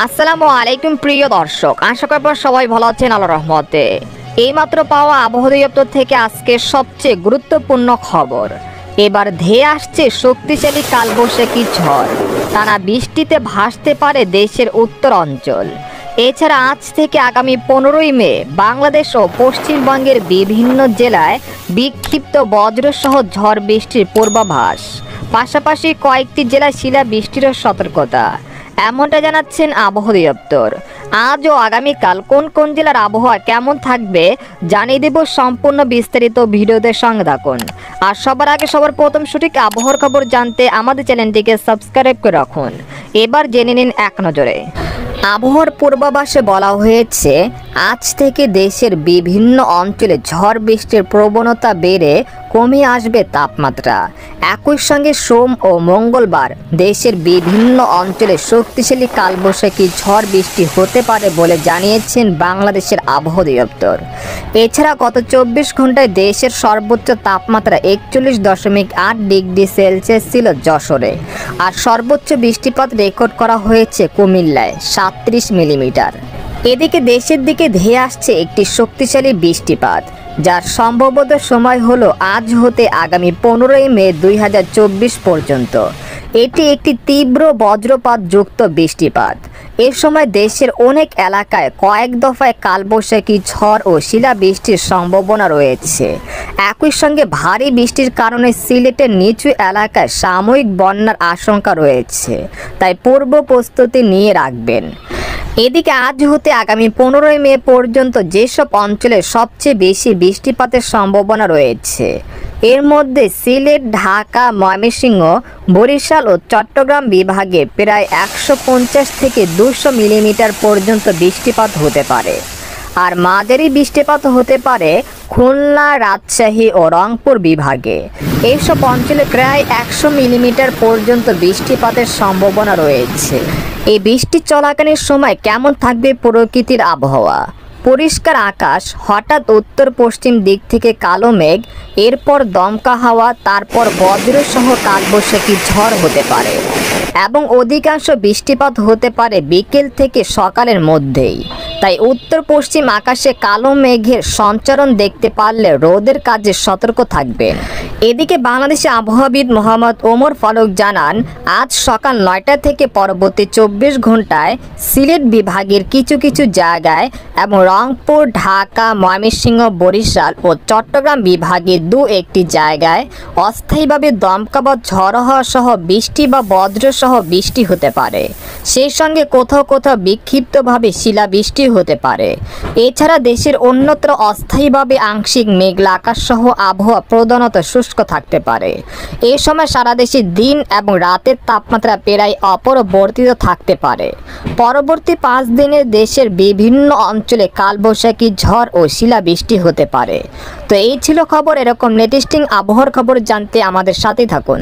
আসসালামু আলাইকুম প্রিয় দর্শক, আশা করি আপনারা সবাই ভালো আছেন আল্লাহর রহমতে। এইমাত্র পাওয়া আবহাওয়া দপ্তর থেকে আজকে সবচেয়ে গুরুত্বপূর্ণ খবর। এবার ধেয়ে আসছে শক্তিশালী কালবৈশাখী ঝড়। টানা বৃষ্টিতে ভাসতে পারে দেশের উত্তর অঞ্চল। এছাড়া আজ থেকে আগামী 15ই মে বাংলাদেশ ও পশ্চিমবঙ্গের বিভিন্ন জেলায় বিক্ষিপ্ত বজ্রসহ ঝড় বৃষ্টির পূর্বাভাস। পাশাপাশি কয়েকটি জেলায় শিলাবৃষ্টিরও সতর্কতা, এমনটা জানাচ্ছেন আবহাওয়া দপ্তর। আজ ও আগামীকাল কোন কোন জেলার আবহাওয়া কেমন থাকবে জানিয়ে দেব সম্পূর্ণ বিস্তারিত ভিডিওতে সঙ্গে থাকুন। আর সবার আগে সবার প্রথম সঠিক আবহাওয়ার খবর জানতে আমাদের চ্যানেলটিকে সাবস্ক্রাইব করে রাখুন। এবার জেনে নিন এক নজরে। আবহাওয়ার পূর্বাভাসে বলা হয়েছে, আজ থেকে দেশের বিভিন্ন অঞ্চলে ঝড় বৃষ্টির প্রবণতা বেড়ে কমে আসবে তাপমাত্রা। একই সঙ্গে সোম ও মঙ্গলবার দেশের বিভিন্ন অঞ্চলে শক্তিশালী কালবৈশাখী ঝড় বৃষ্টি হতে পারে বলে জানিয়েছেন বাংলাদেশের আবহাওয়া দপ্তর। এছাড়া গত 24 ঘন্টায় দেশের সর্বোচ্চ তাপমাত্রা 41.8 ডিগ্রি সেলসিয়াস ছিল যশোরে, আর সর্বোচ্চ বৃষ্টিপাত রেকর্ড করা হয়েছে কুমিল্লায় 37 মিলিমিটার। এদিকে দেশের দিকে ধেয়ে আসছে একটি শক্তিশালী বৃষ্টিপাত, যার সম্ভবত সময় হলো আজ হতে আগামী 15ই মে 2024 পর্যন্ত। এটি একটি তীব্র বজ্রপাত যুক্ত বৃষ্টিপাত। এ সময় দেশের অনেক এলাকায় কয়েক দফায় কালবৈশাখী ঝড় ও শিলাবৃষ্টির সম্ভাবনা রয়েছে। একই সঙ্গে ভারী বৃষ্টির কারণে সিলেটের নিচু এলাকায় সাময়িক বন্যার আশঙ্কা রয়েছে, তাই পূর্ব প্রস্তুতি নিয়ে রাখবেন। এদিকে আজ হতে আগামী 15ই মে পর্যন্ত যেসব অঞ্চলে সবচেয়ে বেশি বৃষ্টিপাতের সম্ভাবনা রয়েছে, এর মধ্যে সিলেট, ঢাকা, ময়মনসিংহ, বরিশাল ও চট্টগ্রাম বিভাগে প্রায় 150 থেকে 200 মিলিমিটার পর্যন্ত বৃষ্টিপাত হতে পারে। আর মাঝারি বৃষ্টিপাত হতে পারে খুলনা, রাজশাহী ও রংপুর বিভাগে। এইসব অঞ্চলে প্রায় 100 মিলিমিটার পর্যন্ত বৃষ্টিপাতের সম্ভাবনা রয়েছে। এই বৃষ্টি চলাকালীন সময় কেমন থাকবে প্রকৃতির আবহাওয়া? পরিষ্কার আকাশ, হঠাৎ উত্তর পশ্চিম দিক থেকে কালো মেঘ, এরপর দমকা হাওয়া, তারপর বজ্রসহ কালবৈশাখী ঝড় হতে পারে এবং অধিকাংশ বৃষ্টিপাত হতে পারে বিকেল থেকে সকালের মধ্যেই। তাই উত্তর পশ্চিম আকাশে কালো মেঘের সঞ্চারণ দেখতে পারলে রোদের কাজে সতর্ক থাকবেন। এদিকে বাংলাদেশে আবহাওয়াবিদ মোহাম্মদ ওমর ফারুক জানান, আজ সকাল 9টা থেকে পরবর্তী 24 ঘন্টায় সিলেট বিভাগের কিছু কিছু জায়গায় এবং রংপুর, ঢাকা, ময়মনসিংহ, বরিশাল ও চট্টগ্রাম বিভাগের 2-1টি জায়গায় অস্থায়ীভাবে দমকা বা ঝড় হওয়া সহ বৃষ্টি বা বজ্রসহ বৃষ্টি হতে পারে। সেই সঙ্গে কোথাও কোথাও বিক্ষিপ্তভাবে শিলাবৃষ্টি হতে পারে। এছাড়া দেশের অন্যত্র অস্থায়ীভাবে আংশিক মেঘলা আকাশ সহ আবহাওয়া প্রধানত শুষ্ক থাকতে পারে। এই সময় সারা দেশে দিন এবং রাতের তাপমাত্রা প্রায় অপরিবর্তিত থাকতে পারে। পরবর্তী 5 দিনে দেশের বিভিন্ন অঞ্চলে কালবৈশাখী ঝড় ও শিলাবৃষ্টি হতে পারে। তো এই ছিল খবর। এরকম লেটেস্টিং আবহাওয়ার খবর জানতে আমাদের সাথেই থাকুন।